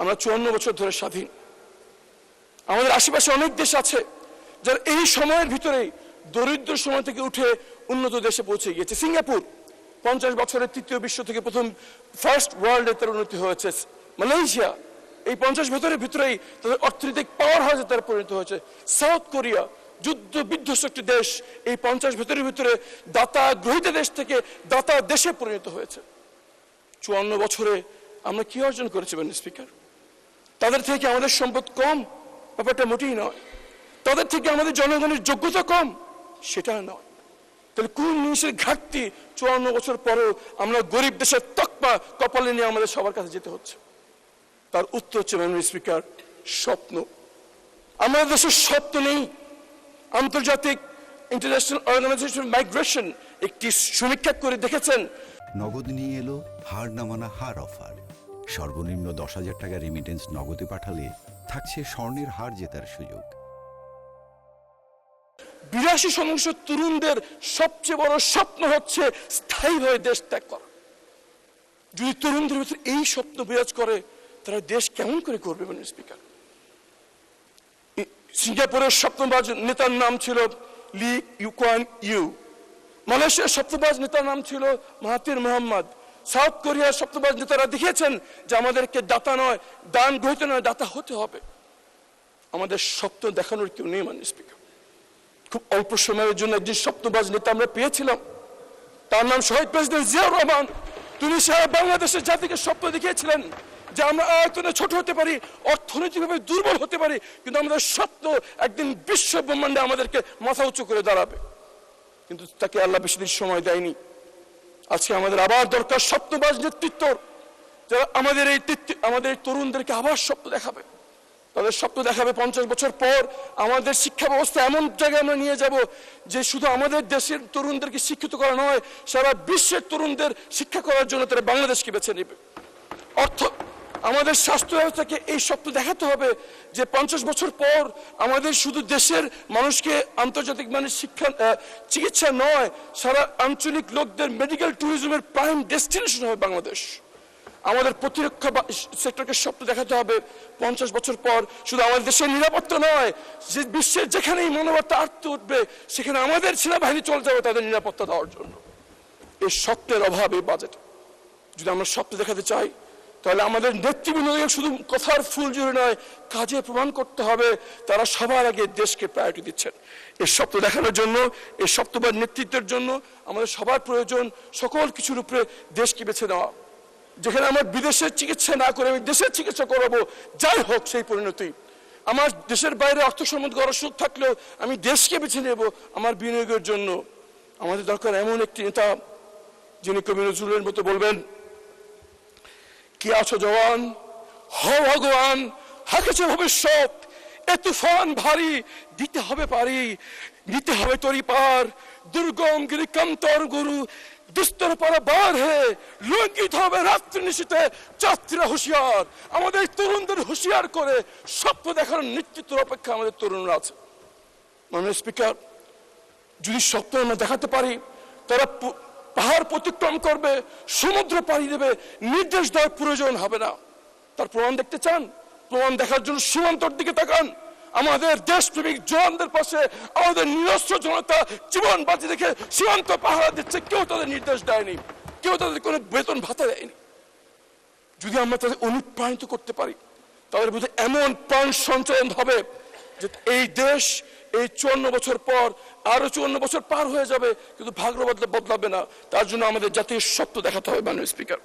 আমরা 54 বছর ধরে স্বাধীন। আমাদের আশেপাশে অনেক দেশ আছে যারা এই সময়ের ভিতরেই দরিদ্র সময় থেকে উঠে উন্নত দেশে পৌঁছে গিয়েছে। সিঙ্গাপুর 50 বছরের তৃতীয় বিশ্ব থেকে প্রথম ফার্স্ট ওয়ার্ল্ডে তার উন্নতি হয়েছে। মালয়েশিয়া এই 50 বছরের ভিতরেই তাদের অর্থনৈতিক পাওয়ার হাউসে তারা পরিণত হয়েছে। সাউথ কোরিয়া যুদ্ধ বিধ্বস্ত একটি দেশ এই 50 বছরের ভিতরে দাতা গ্রহীত দেশ থেকে দাতা দেশে পরিণত হয়েছে। 54 বছরে আমরা কি অর্জন করেছি ম্যাডাম স্পিকার? তাদের থেকে আমাদের সম্পদ কম, ব্যাপারটা মোটেই নয়। তাদের থেকে আমাদের জনগণের যোগ্যতা কম, সেটা নয়। তাহলে কোন জিনিসের ঘাটতি 54 বছর পরেও আমরা গরিব দেশের তকমা কপালে নিয়ে আমাদের সবার কাছে যেতে হচ্ছে? তার উত্তর হচ্ছে ম্যাডাম স্পিকার, স্বপ্ন। আমাদের দেশের স্বপ্ন নেই। আন্তর্জাতিক ইন্টারন্যাশনাল অর্গানাইজেশন মাইগ্রেশন একটি সমীক্ষা করে দেখেছেন, নগদ নিয়ে এলো হার না মানা হার অফার। সর্বনিম্ন 10,000 টাকা রেমিটেন্স নগদে পাঠালে থাকছে স্বর্ণের হার জেতার সুযোগ। 82% তরুণদের সবচেয়ে বড় স্বপ্ন হচ্ছে স্থায়ীভাবে দেশ ত্যাগ করা। যদি তরুণদের ভিতরে এই স্বপ্ন বিরাজ করে, তারা দেশ কেমন করে করবে ম্যাডাম স্পিকার? সিঙ্গাপুরের স্বপ্নবাজ নেতার নাম ছিল লি ইউকুয়ান ইউ। মালয়েশিয়ার স্বপ্নবাজ নেতার নাম ছিল মাহাতির মোহাম্মদ। সাউথ কোরিয়ার স্বপ্নবাজ নেতারা দেখিয়েছেন যে আমাদেরকে দাতা নয়, দান গ্রহীতা নয়, দাতা হতে হবে। আমাদের স্বপ্ন দেখানোর কেউ নেই ম্যাডাম স্পিকার। খুব অল্প সময়ের জন্য একজন স্বপ্নবাজ নেতা আমরা পেয়েছিলাম, তার নাম শহীদ প্রেসিডেন্ট জিয়াউর রহমান। তিনি সারা বাংলাদেশের জাতিকে স্বপ্ন দেখিয়েছিলেন যে আমরা আয়তনে ছোট হতে পারি, অর্থনৈতিকভাবে দুর্বল হতে পারি, কিন্তু আমাদের স্বপ্ন একদিন বিশ্ব ব্রহ্মাণ্ডে আমাদেরকে মাথা উঁচু করে দাঁড়াবে। কিন্তু তাকে আল্লাহ বেশি দিন সময় দেয়নি। আজকে আমাদের আবার দরকার স্বপ্নবাজ নেতৃত্ব, যারা আমাদের এই তরুণদেরকে আবার স্বপ্ন দেখাবে। তাদের স্বপ্ন দেখাবে 50 বছর পর আমাদের শিক্ষা ব্যবস্থা এমন জায়গায় আমরা নিয়ে যাব যে শুধু আমাদের দেশের তরুণদেরকে শিক্ষিত করা নয়, সারা বিশ্বের তরুণদের শিক্ষা করার জন্য তারা বাংলাদেশকে বেছে নেবে। আমাদের স্বাস্থ্য ব্যবস্থাকে এই স্বপ্ন দেখাতে হবে যে 50 বছর পর আমাদের শুধু দেশের মানুষকে আন্তর্জাতিক মানের চিকিৎসা নয়, সারা আঞ্চলিক লোকদের মেডিকেল ট্যুরিজমের প্রাইম ডেস্টিনেশন হবে বাংলাদেশ। আমাদের প্রতিরক্ষা সেক্টরকে স্বপ্ন দেখাতে হবে 50 বছর পর শুধু আমাদের দেশের নিরাপত্তা নয়, যে বিশ্বের যেখানেই মানবতা আটকে উঠবে সেখানে আমাদের সেনাবাহিনী চলে যাবে তাদের নিরাপত্তা দেওয়ার জন্য। এই স্বপ্নের অভাবে বাজেট। যদি আমরা স্বপ্ন দেখাতে চাই, তাহলে আমাদের নেতৃবৃন্দকে শুধু কথার ফুল জুড়ে নয়, কাজে প্রমাণ করতে হবে তারা সবার আগে দেশকে প্রায়োরিটি দিচ্ছেন। এই স্বপ্ন দেখানোর জন্য, এই স্বপ্নবাদ নেতৃত্বের জন্য আমাদের সবার প্রয়োজন সকল কিছুর উপরে দেশকে বেছে নেওয়া। যেখানে আমার বিদেশের চিকিৎসা না করে আমি দেশের চিকিৎসা করাবো, যাই হোক সেই পরিণতি। আমার দেশের বাইরে অর্থ সম্পদ করার সুযোগ থাকলেও আমি দেশকে বেছে নেব আমার বিনিয়োগের জন্য। আমাদের দরকার এমন একটি নেতা যিনি কবি নজরুলের মতো বলবেন, কি আছো জওয়ান, হও ভগবান, হাঁকেছে ভবিষ্যৎ, এ তুফান ভারী, দিতে হবে পারি, নিতে হবে তরি পার, দুর্গম গিরি কান্তর গুরু, দুস্তর পারা বার হে, লঙ্ঘিত হবে রাত্রি নিশীথে যাত্রীরা হুঁশিয়ার। আমাদের তরুণদের হুঁশিয়ার করে স্বপ্ন দেখার নেতৃত্বের অপেক্ষা আমাদের তরুণরা আছে। মাননীয় স্পিকার, যদি স্বপ্ন আমরা দেখাতে পারি, তারা পাহাড় অতিক্রম করবে, সমুদ্র পাড়ি দেবে, নির্দেশ দেওয়ার প্রয়োজন হবে না। তার প্রমাণ দেখতে চান? প্রমাণ দেখার জন্য সীমান্তর দিকে তাকান। আমাদের দেশপ্রেমিক জওয়ানদের পাশে আমাদের নিরস্ত্র জনতা জীবন বাজি রেখে সীমান্ত পাহারা দিচ্ছে, কেউ তাদের নির্দেশ দেয়নি, কেউ তাদের কোনো বেতন ভাতা দেয়নি। যদি আমরা তাদের অনুপ্রাণিত করতে পারি, তাদের মধ্যে এমন প্রাণ সঞ্চয়ন হবে যে এই দেশ এই 54 বছর পর আরো 54 বছর পার হয়ে যাবে, কিন্তু ভাগ্য বদলাবে না। তার জন্য আমাদের জাতীয় স্বপ্ন দেখাতে হবে মাননীয় স্পিকার।